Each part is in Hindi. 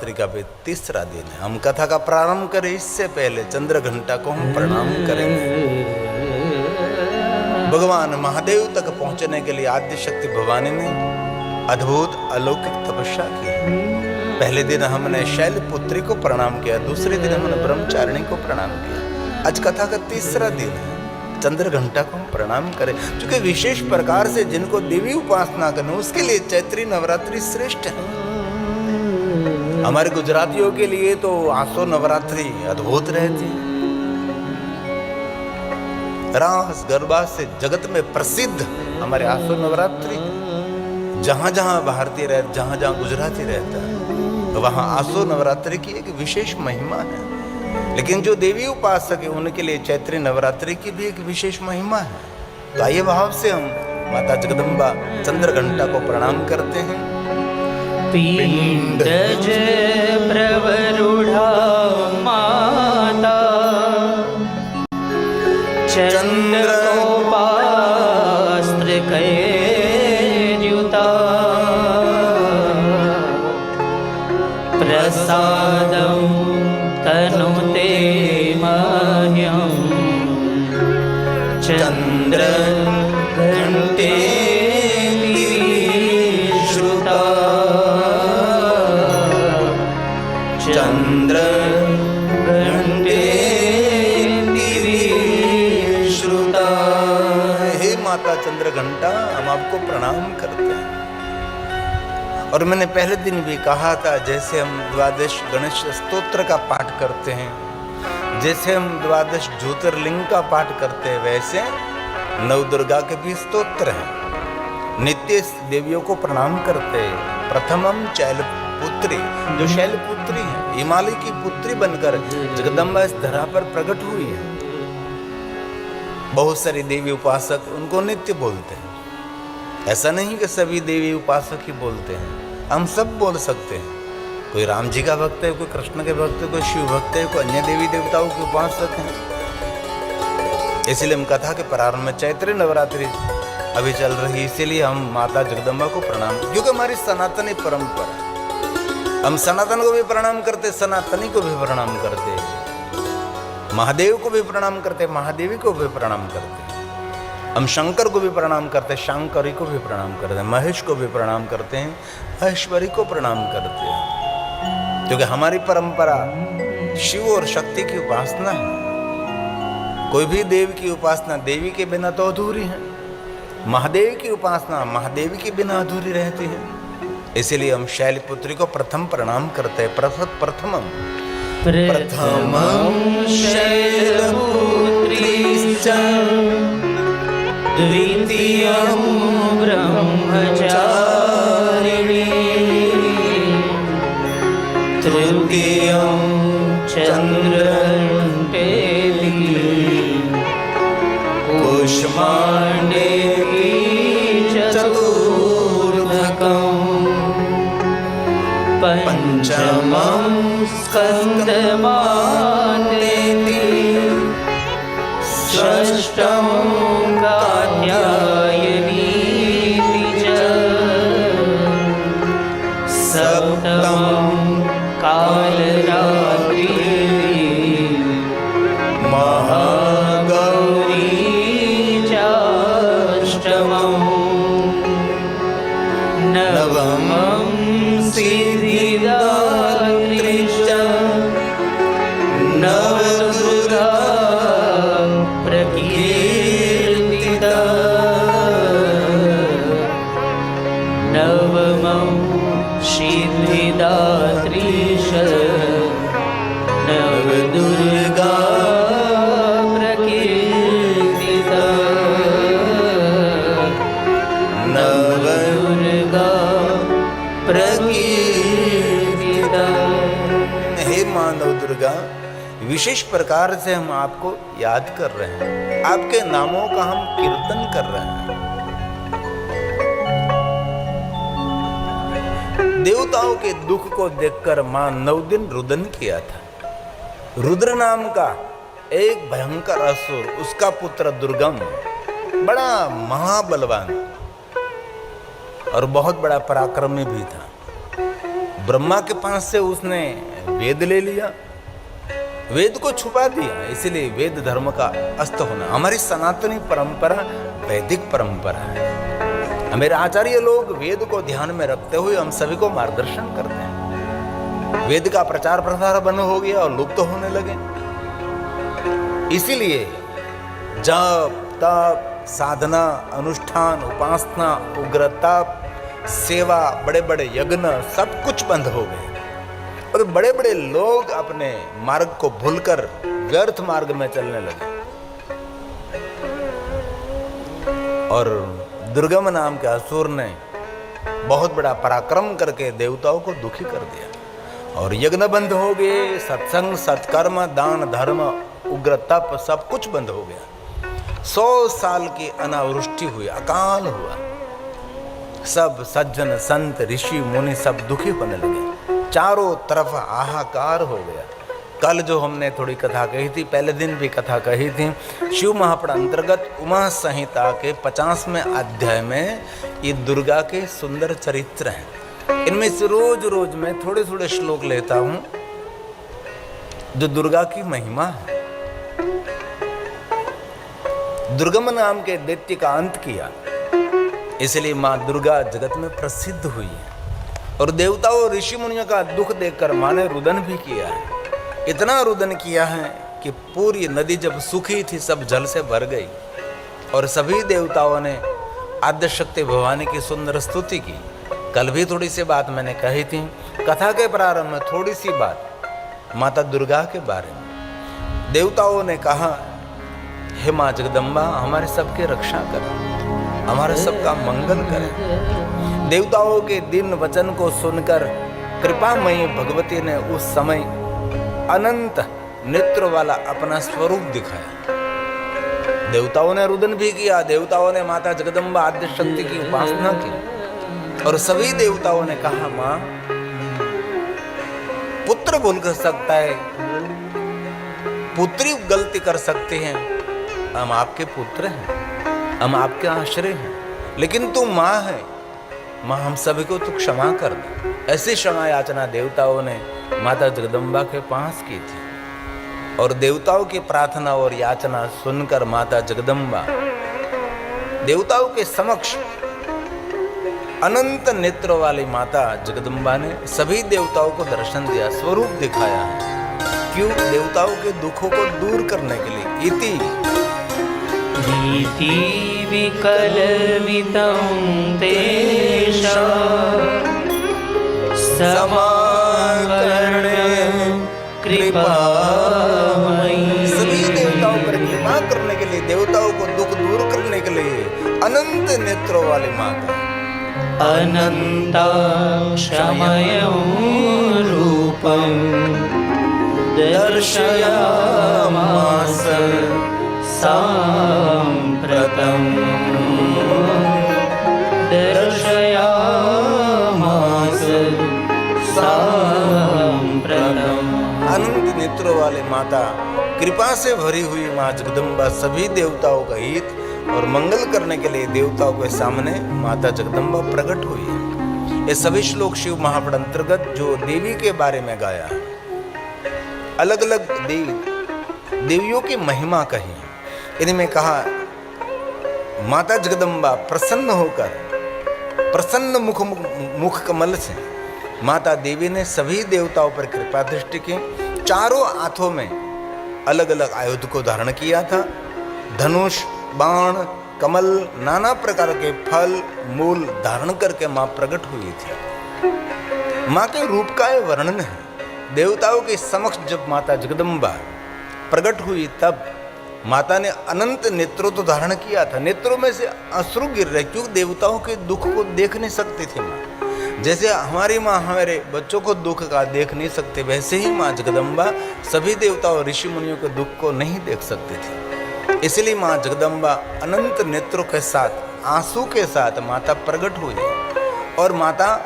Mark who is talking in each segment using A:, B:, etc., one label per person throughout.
A: नवरात्रि का भी तीसरा दिन है। हम कथा का प्रारंभ करें इससे पहले चंद्र घंटा को हम प्रणाम करेंगे। भगवान महादेव तक पहुंचने के लिए आद्य शक्ति भवानी ने अद्भुत अलौकिक तपस्या की। पहले दिन हमने शैलपुत्री को प्रणाम किया, दूसरे दिन हमने ब्रह्मचारिणी को प्रणाम किया। आज कथा का तीसरा दिन है, चंद्र घंटा को हम प्रणाम करें, क्योंकि विशेष प्रकार से जिनको देवी उपासना करनी उसके लिए चैत्री नवरात्रि श्रेष्ठ है। हमारे गुजरातियों के लिए तो आसो नवरात्रि अद्भुत रहती है। रास गरबा से जगत में प्रसिद्ध हमारे आसो नवरात्रि। जहां जहां भारतीय रहते, जहां जहां गुजराती रहता है, वहां आसो नवरात्रि की एक विशेष महिमा है। लेकिन जो देवी उपासक है उनके लिए चैत्री नवरात्रि की भी एक विशेष महिमा है। तो आइए भाव से हम माता जगदम्बा चंद्र घंटा को प्रणाम करते हैं।
B: पिंडज प्रवरूढ़ा माता चंद्रोपास्त्र कैर्युता प्रसादं तनुते मह्यं चंद्र घंटे श्रुता चंद्र घंटे श्रुता।
A: हे माता चंद्र घंटा, हम आपको प्रणाम करते हैं। और मैंने पहले दिन भी कहा था, जैसे हम द्वादश गणेश स्तोत्र का पाठ करते हैं, जैसे हम द्वादश ज्योतिर्लिंग का पाठ करते हैं, वैसे नवदुर्गा के भी स्तोत्र हैं। नित्य देवियों को प्रणाम करते हैं। प्रथमम शैलपुत्री, जो शैलपुत्री है, हिमालय की पुत्री बनकर जगदम्बा इस धरा पर प्रकट हुई है। बहुत सारी देवी उपासक उनको नित्य बोलते हैं। ऐसा नहीं कि सभी देवी उपासक ही बोलते हैं, हम सब बोल सकते हैं। कोई राम जी का भक्त है, कोई कृष्ण के भक्त है, कोई शिव भक्त है, कोई अन्य देवी देवताओं के उपासक हैं। इसलिए हम कथा के प्रारंभ में चैत्र नवरात्रि अभी चल रही है, इसीलिए हम माता जगदम्बा को प्रणाम, क्योंकि हमारी सनातनी परंपरा। हम सनातन को भी प्रणाम करते, सनातनी को भी प्रणाम करते, महादेव को भी प्रणाम करते, महादेवी को भी प्रणाम करते, हम शंकर को भी प्रणाम करते, शंकरी को भी प्रणाम करते हैं, महेश को भी प्रणाम करते हैं, महेश्वरी को प्रणाम करते हैं, क्योंकि हमारी परंपरा शिव और शक्ति की उपासना है। कोई भी देव की उपासना देवी के बिना तो अधूरी है, महादेव की उपासना महादेवी के बिना अधूरी रहती है। इसीलिए हम शैलपुत्री को प्रथम प्रणाम करते हैं। प्रथमम
B: शैलपुत्री द्वितीयं ब्रह्मचारिणी तृतीयं चंद्रघंटेति कुष्माण्डेति चतुर्थकं पंचमं स्कंदमातेति षष्ठं कात्यायनीति च सप्तमं कालरात्रिः महागौरी चाष्टमं नवमं सिद्धिदात्री च नवदुर्गा प्रकीर्तिता नवमं सिद्धिदात्री च नवदुर्गा प्रकीर्तिता नवदुर्गा प्रकीर्तिता।
A: हे मां नवदुर्गा, विशेष प्रकार से हम आपको याद कर रहे हैं, आपके नामों का हम कीर्तन कर रहे हैं। देवताओं के दुख को देखकर मां 9 दिन रुदन किया था। रुद्र नाम का एक भयंकर असुर, उसका पुत्र दुर्गम बड़ा महाबलवान और बहुत बड़ा पराक्रमी भी था। ब्रह्मा के पास से उसने वेद ले लिया, वेद को छुपा दिया। इसलिए वेद धर्म का अस्त होना। हमारी सनातनी परंपरा वैदिक परंपरा है। हमारे आचार्य लोग वेद को ध्यान में रखते हुए हम सभी को मार्गदर्शन करते हैं। वेद का प्रचार प्रसार बंद हो गया और लुप्त होने लगे। इसीलिए जप तप साधना अनुष्ठान उपासना उग्र तप सेवा बड़े बड़े यज्ञ सब कुछ बंद हो गए और बड़े बड़े लोग अपने मार्ग को भूलकर व्यर्थ मार्ग में चलने लगे। और दुर्गम नाम के असुर ने बहुत बड़ा पराक्रम करके देवताओं को दुखी कर दिया और यज्ञ बंद हो गए। सत्संग सत्कर्म दान धर्म उग्र तप सब कुछ बंद हो गया। 100 साल की अनावृष्टि हुई, अकाल हुआ। सब सज्जन संत ऋषि मुनि सब दुखी होने लगे। चारों तरफ हाहाकार हो गया। कल जो हमने थोड़ी कथा कही थी, पहले दिन भी कथा कही थी, शिव महापुराण अंतर्गत उमा संहिता के 50वें अध्याय में ये दुर्गा के सुंदर चरित्र हैं। इनमें से रोज रोज मैं थोड़े थोड़े श्लोक लेता हूं जो दुर्गा की महिमा है। दुर्गम नाम के दैत्य का अंत किया, इसलिए मां दुर्गा जगत में प्रसिद्ध हुई है। और देवताओं और ऋषि मुनियों का दुख देखकर मां ने रुदन भी किया है। इतना रुदन किया है कि पूरी नदी जब सूखी थी सब जल से भर गई। और सभी देवताओं ने आद्य शक्ति भवानी की सुंदर स्तुति की। कल भी थोड़ी सी बात मैंने कही थी। कथा के प्रारंभ में थोड़ी सी बात माता दुर्गा के बारे में। देवताओं ने कहा, हे माँ जगदम्बा हमारे सबके रक्षा करें, हमारे सबका मंगल करें। देवताओं के दिन वचन को सुनकर कृपामयी भगवती ने उस समय अनंत नेत्र वाला अपना स्वरूप दिखाया। देवताओं ने रुदन भी किया। देवताओं ने माता जगदम्बा आद्य शक्ति की उपासना की। और सभी देवताओं ने कहा, माँ पुत्र भूल कर सकता है, पुत्री गलती कर सकते हैं, हम आपके पुत्र हैं, हम आपके आश्रय हैं, लेकिन तू माँ है, माँ हम सभी को तू क्षमा कर दे। ऐसी क्षमा याचना देवताओं ने माता जगदम्बा के पास की थी। और देवताओं की प्रार्थना और याचना सुनकर माता जगदम्बा देवताओं के समक्ष अनंत नेत्र वाली माता जगदम्बा ने सभी देवताओं को दर्शन दिया, स्वरूप दिखाया है। क्यों? देवताओं के दुखों को दूर करने के लिए। इति
B: भीति विकलवितं तेषां समाकर्ण्य कृपामयी।
A: सभी देवताओं पर कृपा करने के लिए, देवताओं को दुख दूर करने के लिए अनंत नेत्रों वाली माता
B: अनंता क्षमयं रूपं दर्शयामास साम्प्रतं दर्शयामास साम्प्रतं।
A: अनंत नेत्रों वाले माता कृपा से भरी हुई माँ जगदम्बा सभी देवताओं का हित और मंगल करने के लिए देवताओं के सामने माता जगदम्बा प्रकट हुई है। ये सभी श्लोक शिव महापुराण अंतर्गत जो देवी के बारे में गाया है, अलग अलग देवियों की महिमा कही है। इनमें कहा, माता जगदम्बा प्रसन्न होकर प्रसन्न मुख कमल से माता देवी ने सभी देवताओं पर कृपा दृष्टि की। चारों हाथों में अलग अलग आयुध को धारण किया था। धनुष बाण कमल नाना प्रकार के फल मूल धारण करके मां प्रकट हुई थी। मां के रूप का यह वर्णन है। देवताओं के समक्ष जब माता जगदम्बा प्रकट हुई तब माता ने अनंत नेत्रों तो धारण किया था। नेत्रों में से अश्रु गिर रहे, क्योंकि देवताओं के दुख को देख नहीं सकती थी माँ। जैसे हमारी माँ हमारे बच्चों को दुख का देख नहीं सकते, वैसे ही माँ जगदम्बा सभी देवताओं और ऋषि मुनियों के दुख को नहीं देख सकती थी। इसलिए माँ जगदम्बा अनंत नेत्रों के साथ आंसू के साथ माता प्रकट हुई। और माता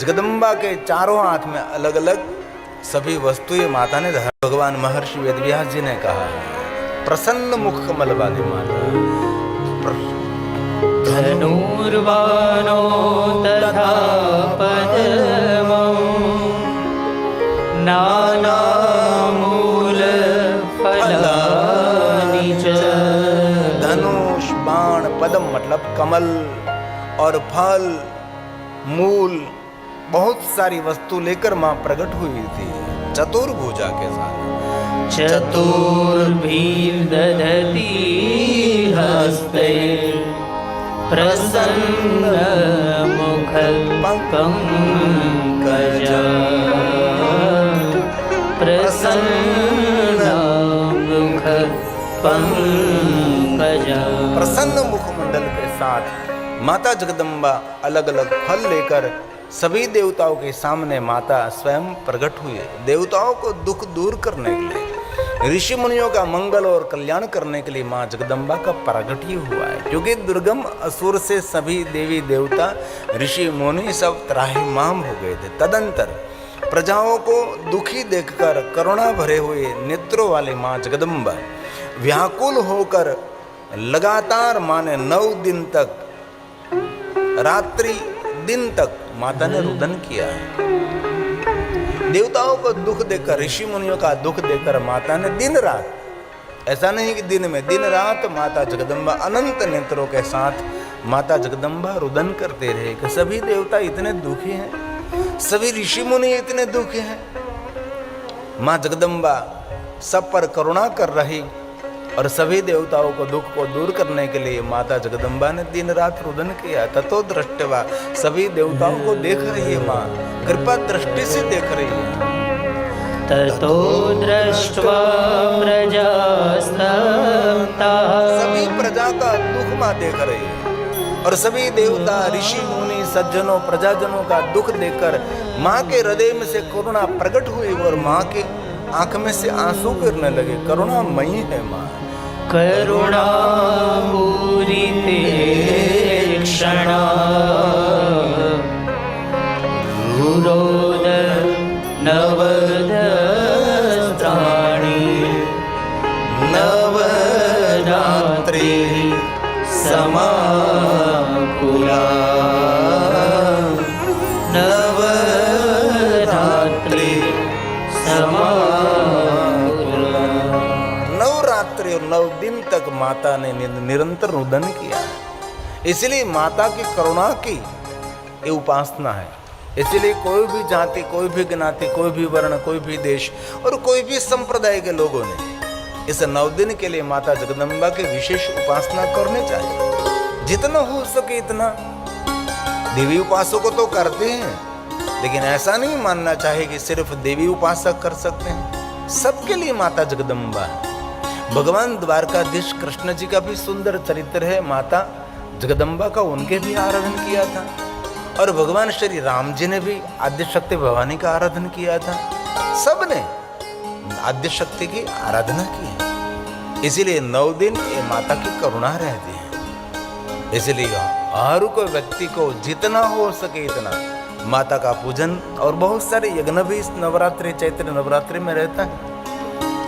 A: जगदम्बा के चारों हाथ में अलग अलग सभी वस्तुएं माता ने धारण। भगवान महर्षि वेदव्यास जी ने कहा है, प्रसन्न मुख कमल वाली माता।
B: धनुर्वाणो तथा पद्मं नानामूलफलानि च
A: धनुष बाण पद्म मतलब कमल और फल मूल बहुत सारी वस्तु लेकर माँ प्रकट हुई थी चतुर्भुजा के साथ।
B: चतुर्भिर्दधति हस्ते प्रसन्नमुखपङ्कज प्रसन्नमुखपङ्कज।
A: प्रसन्न मुखमंडल के साथ माता जगदम्बा अलग अलग फल लेकर सभी देवताओं के सामने माता स्वयं प्रकट हुई। देवताओं को दुख दूर करने के लिए, ऋषि मुनियों का मंगल और कल्याण करने के लिए माँ जगदम्बा का प्रकट ही हुआ है। क्योंकि दुर्गम असुर से सभी देवी देवता ऋषि मुनि सब त्राहिमाम हो गए थे। तदंतर प्रजाओं को दुखी देखकर करुणा भरे हुए नेत्रों वाले माँ जगदम्बा व्याकुल होकर लगातार माँ ने 9 दिन तक रात्रि दिन तक माता ने रुदन किया है। देवताओं को दुख देकर, ऋषि मुनियों का दुख देकर माता ने दिन रात, ऐसा नहीं कि दिन में, दिन रात माता जगदम्बा अनंत नेत्रों के साथ माता जगदम्बा रुदन करते रहे कि सभी देवता इतने दुखी हैं, सभी ऋषि मुनि इतने दुखी हैं। माँ जगदम्बा सब पर करुणा कर रही और सभी देवताओं को दुख को दूर करने के लिए माता जगदम्बा ने दिन रात रुदन किया। ततो दृष्टवा सभी देवताओं को देख रही है माँ, कृपा दृष्टि से देख रही है।
B: ततो दृष्ट्वा प्रजास्तब्धा
A: सभी प्रजा का दुख माँ देख रही है और सभी देवता ऋषि मुनि सज्जनों प्रजाजनों का दुख देखकर माँ के हृदय में से करुणा प्रकट हुई और माँ की आंख में से आंसू गिरने लगे। करुणामयी है माँ।
B: करुणापूरिते क्षणा रुरोद नवदस्त्राणि नवरात्रि समाकुला नवरात्रि समाकुला।
A: नवरात्रि और 9 दिन तक माता ने निरंतर रुदन किया। इसलिए माता की करुणा की ये उपासना है। इसलिए कोई भी जाति, कोई भी ज्ञाति, कोई भी वर्ण, कोई भी देश और कोई भी संप्रदाय के लोगों ने इस 9 दिन के लिए माता जगदम्बा की विशेष उपासना करनी चाहिए। जितना हो सके इतना। देवी उपासक को तो करते हैं, लेकिन ऐसा नहीं मानना चाहिए कि सिर्फ देवी उपासक कर सकते हैं। सबके लिए माता जगदम्बा है। भगवान द्वारकाधीश कृष्ण जी का भी सुंदर चरित्र है। माता जगदम्बा का उनके भी आराधन किया था और भगवान श्री राम जी ने भी आद्य शक्ति भवानी का आराधन किया था। सबने आद्य शक्ति की आराधना की है। इसीलिए 9 दिन ये माता की करुणा रहती है। इसलिए हर कोई व्यक्ति को जितना हो सके इतना माता का पूजन, और बहुत सारे यज्ञ भी इस नवरात्रि चैत्र नवरात्रि में रहता है।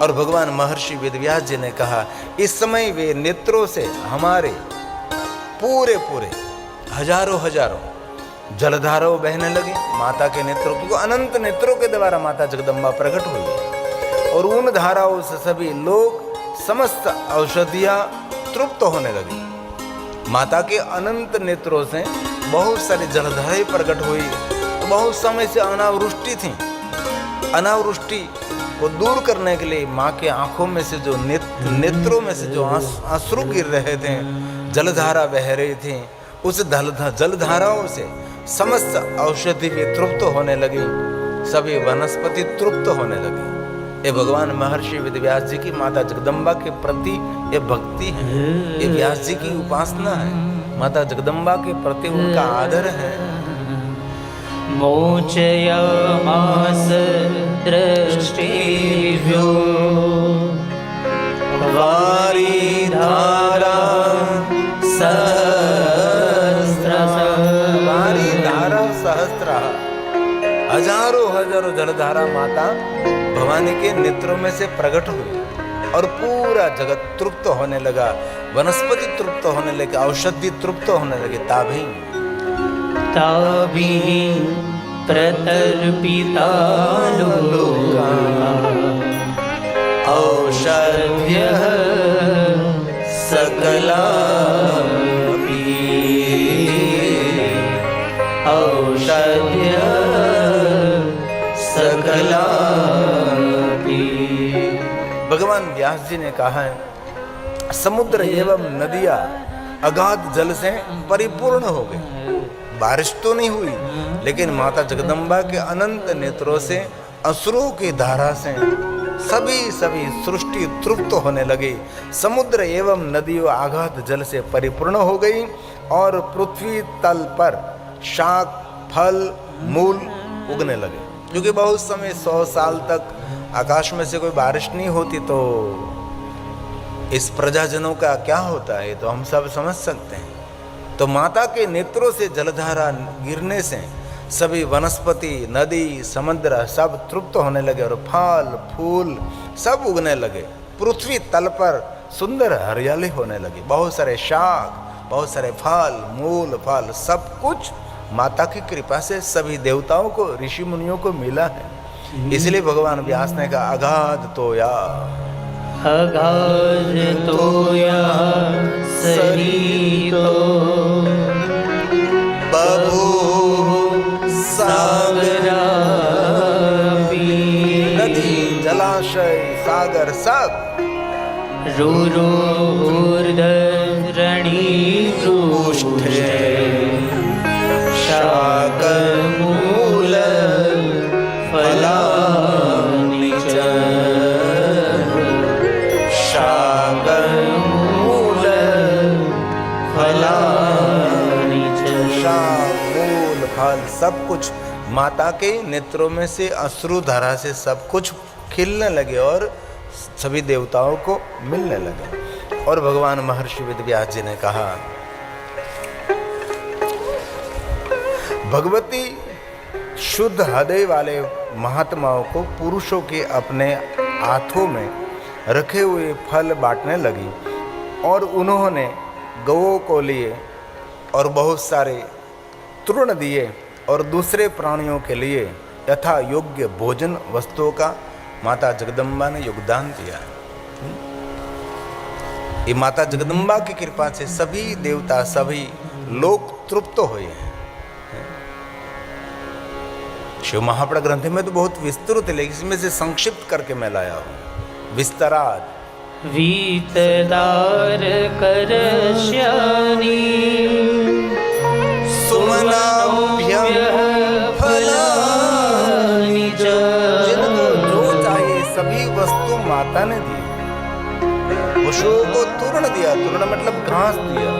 A: और भगवान महर्षि वेदव्यास जी ने कहा इस समय वे नेत्रों से हमारे पूरे हजारों जलधाराओं बहने लगी माता के नेत्रों की। अनंत नेत्रों के द्वारा माता जगदम्बा प्रकट हुई और उन धाराओं से सभी लोग समस्त औषधियाँ तृप्त होने लगी। माता के अनंत नेत्रों से बहुत सारी जलधाराएं प्रकट हुई। बहुत समय से अनावृष्टि थी। अनावृष्टि को दूर करने के लिए माँ के आंखों में से जो नेत्रों में से जो आंसू गिर रहे थे, जलधारा बह रही थी, उस जलधाराओं से समस्त औषधि भी तृप्त होने लगी, सभी वनस्पति तृप्त होने लगी। ये भगवान महर्षि वेदव्यास जी की माता जगदम्बा के प्रति ये भक्ति है, ये व्यास जी की उपासना है। माता जगदम्बा के प्रति उनका आदर है।
B: मोचयामास दृष्टिभ्यो वारिधारा
A: सहस्त्र हजारों जलधारा माता भवानी के नेत्रों में से प्रकट हुई और पूरा जगत तृप्त होने लगा, वनस्पति तृप्त होने लगी, औषधि तृप्त होने लगी। ताभी
B: प्रतर्पिता लोका
A: औषध्यः सकलापि
B: औषध्यः सकलापि।
A: भगवान व्यास जी ने कहा है, समुद्र एवं नदियां अगाध जल से परिपूर्ण हो गई। बारिश तो नहीं हुई, लेकिन माता जगदम्बा के अनंत नेत्रों से असुरों की धारा से सभी सृष्टि तृप्त होने लगी। समुद्र एवं नदियों अगाध जल से परिपूर्ण हो गई और पृथ्वी तल पर शाक फल मूल उगने लगे। क्योंकि बहुत समय 100 साल तक आकाश में से कोई बारिश नहीं होती, तो इस प्रजाजनों का क्या होता है तो हम सब समझ सकते हैं। तो माता के नेत्रों से जलधारा गिरने से सभी वनस्पति नदी समुद्र सब तृप्त होने लगे और फल फूल सब उगने लगे। पृथ्वी तल पर सुंदर हरियाली होने लगी। बहुत सारे शाक, बहुत सारे फल मूल फल सब कुछ माता की कृपा से सभी देवताओं को ऋषि मुनियों को मिला है। इसलिए भगवान व्यास ने कहा अगाध तोया
B: अगाध तोया सरितो
A: बभूव
B: सागरापि
A: नदी जलाशय सागर सब
B: रुरुर्धरणीपृष्ठे शाकमूल फलानि च शाकमूल फलानि च।
A: शाक मूल फल सब कुछ माता के नेत्रों में से अश्रु धारा से सब कुछ खिलने लगे और सभी देवताओं को मिलने लगे। और भगवान महर्षि वेदव्यास जी ने कहा, भगवती शुद्ध हृदय वाले महात्माओं को पुरुषों के अपने हाथों में रखे हुए फल बांटने लगी और उन्होंने गौओं को लिए और बहुत सारे तृण दिए और दूसरे प्राणियों के लिए यथा योग्य भोजन वस्तुओं का माता जगदम्बा ने योगदान दिया। ये माता जगदम्बा की कृपा से सभी देवता सभी लोग तृप्त हुए हैं। शिव महापुराण ग्रंथ में तो बहुत विस्तृत है, लेकिन इसमें से संक्षिप्त करके मैं लाया हूं विस्तराद।
B: वीतदार करश्यानी
A: सुमनाभ्यः फलानि च। जिनको जो चाहिए सभी वस्तु माता ने दी। पशुओं को तूर्ण दिया, तूर्ण मतलब घास दिया,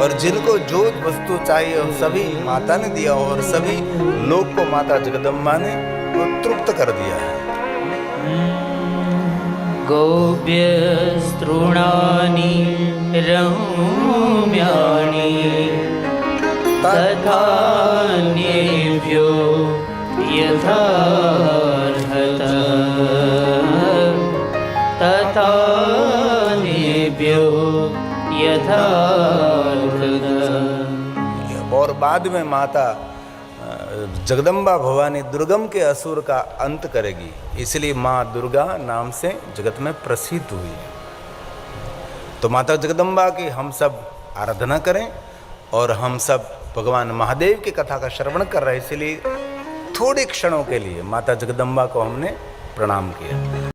A: और जिनको जो वस्तु चाहिए सभी माता ने दिया और सभी लोग को माता जगदम्बा ने वो तृप्त कर दिया है।
B: गोप्यस्तृणानि रम्याणि तथान्येभ्यो यथार्हता तथान्येभ्यो यथार्हता।
A: और बाद में माता जगदम्बा भवानी दुर्गम के असुर का अंत करेगी, इसलिए माँ दुर्गा नाम से जगत में प्रसिद्ध हुई। तो माता जगदम्बा की हम सब आराधना करें और हम सब भगवान महादेव की कथा का श्रवण कर रहे हैं, इसलिए थोड़े क्षणों के लिए माता जगदम्बा को हमने प्रणाम किया।